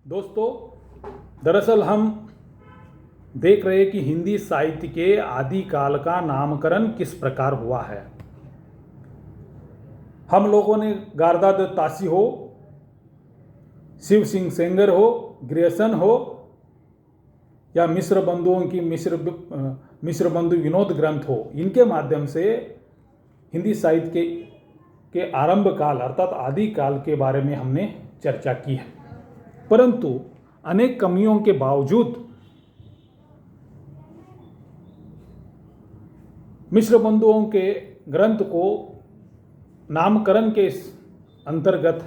दोस्तों, दरअसल हम देख रहे हैं कि हिंदी साहित्य के आदिकाल का नामकरण किस प्रकार हुआ है। हम लोगों ने गारदा दत्त तासी हो, शिव सिंह सेंगर हो, ग्रेसन हो या मिश्र बंधुओं की मिश्र बंधु विनोद ग्रंथ हो, इनके माध्यम से हिंदी साहित्य के आरंभ काल अर्थात आदिकाल के बारे में हमने चर्चा की है। परंतु अनेक कमियों के बावजूद मिश्र बंधुओं के ग्रंथ को नामकरण के अंतर्गत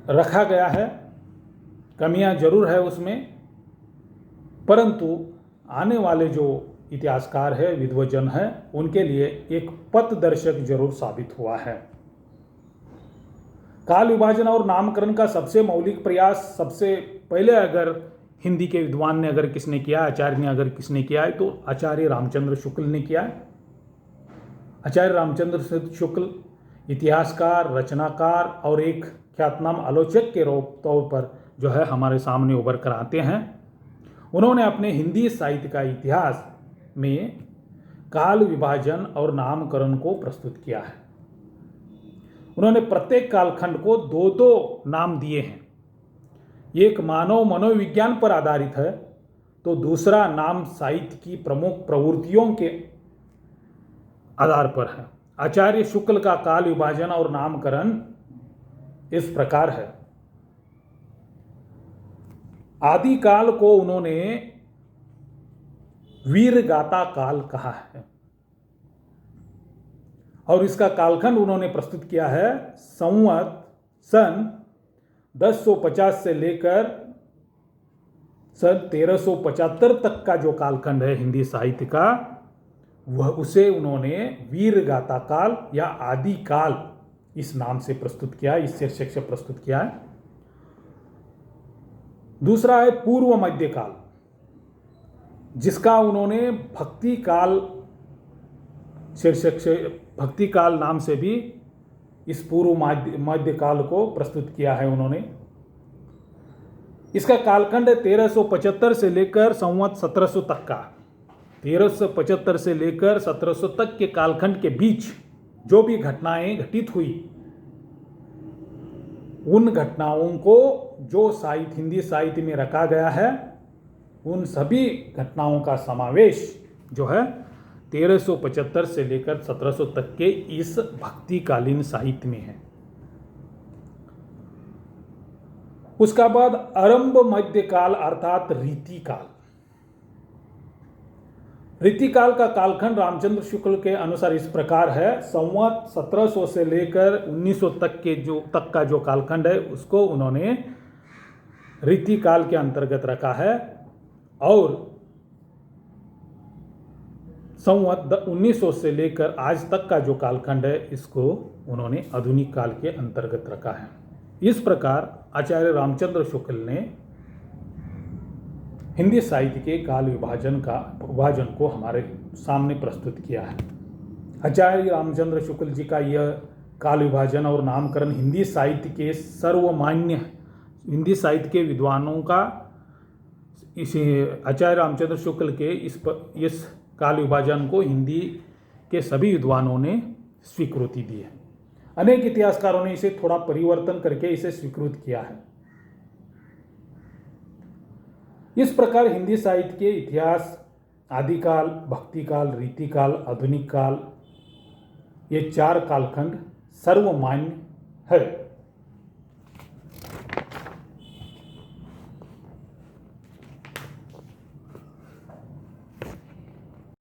रखा गया है। कमियां जरूर है उसमें, परंतु आने वाले जो इतिहासकार है, विद्वजन है, उनके लिए एक पथदर्शक जरूर साबित हुआ है। काल विभाजन और नामकरण का सबसे मौलिक प्रयास सबसे पहले अगर हिंदी के विद्वान ने अगर किसने किया, आचार्य ने अगर किसने किया है तो आचार्य रामचंद्र शुक्ल ने किया है। आचार्य रामचंद्र शुक्ल इतिहासकार, रचनाकार और एक ख्यातनाम आलोचक के तौर पर जो है हमारे सामने उभर कर आते हैं। उन्होंने अपने हिंदी साहित्य का इतिहास में काल विभाजन और नामकरण को प्रस्तुत किया है। उन्होंने प्रत्येक कालखंड को दो दो नाम दिए हैं। एक मानव मनोविज्ञान पर आधारित है तो दूसरा नाम साहित्य की प्रमुख प्रवृत्तियों के आधार पर है। आचार्य शुक्ल का काल विभाजन और नामकरण इस प्रकार है। आदिकाल को उन्होंने वीरगाथा काल कहा है और इसका कालखंड उन्होंने प्रस्तुत किया है संवत सन 1050 से लेकर सन 1375 तक का जो कालखंड है हिंदी साहित्य का, वह उसे उन्होंने वीरगाथा काल या आदिकाल इस नाम से प्रस्तुत किया, इस शीर्षक से प्रस्तुत किया है। दूसरा है पूर्व मध्यकाल, जिसका उन्होंने भक्ति काल शीर्षक से, भक्ति काल नाम से भी इस पूर्व मध्यकाल को प्रस्तुत किया है उन्होंने। इसका कालखंड 1375 से लेकर संवत 1700 तक का। 1375 से लेकर 1700 तक के कालखंड के बीच जो भी घटनाएं घटित हुई, उन घटनाओं को जो साहित्य हिंदी साहित्य में रखा गया है, उन सभी घटनाओं का समावेश जो है 1375 से लेकर 1700 तक के इस भक्तिकालीन साहित्य में है। उसका बाद आरंभ मध्यकाल अर्थात रीतिकाल। रीतिकाल का कालखंड रामचंद्र शुक्ल के अनुसार इस प्रकार है। संवत 1700 से लेकर 1900 तक का जो कालखंड है उसको उन्होंने रीतिकाल के अंतर्गत रखा है और संवत 1900 से लेकर आज तक का जो कालखंड है इसको उन्होंने आधुनिक काल के अंतर्गत रखा है। इस प्रकार आचार्य रामचंद्र शुक्ल ने हिंदी साहित्य के काल विभाजन को हमारे सामने प्रस्तुत किया है। आचार्य रामचंद्र शुक्ल जी का यह काल विभाजन और नामकरण हिंदी साहित्य के सर्वमान्य, हिंदी साहित्य के विद्वानों का इस आचार्य रामचंद्र शुक्ल के इस काल विभाजन को हिंदी के सभी विद्वानों ने स्वीकृति दी है। अनेक इतिहासकारों ने इसे थोड़ा परिवर्तन करके इसे स्वीकृत किया है। इस प्रकार हिंदी साहित्य के इतिहास आदिकाल, भक्तिकाल, रीतिकाल, आधुनिक काल, ये चार कालखंड सर्वमान्य है।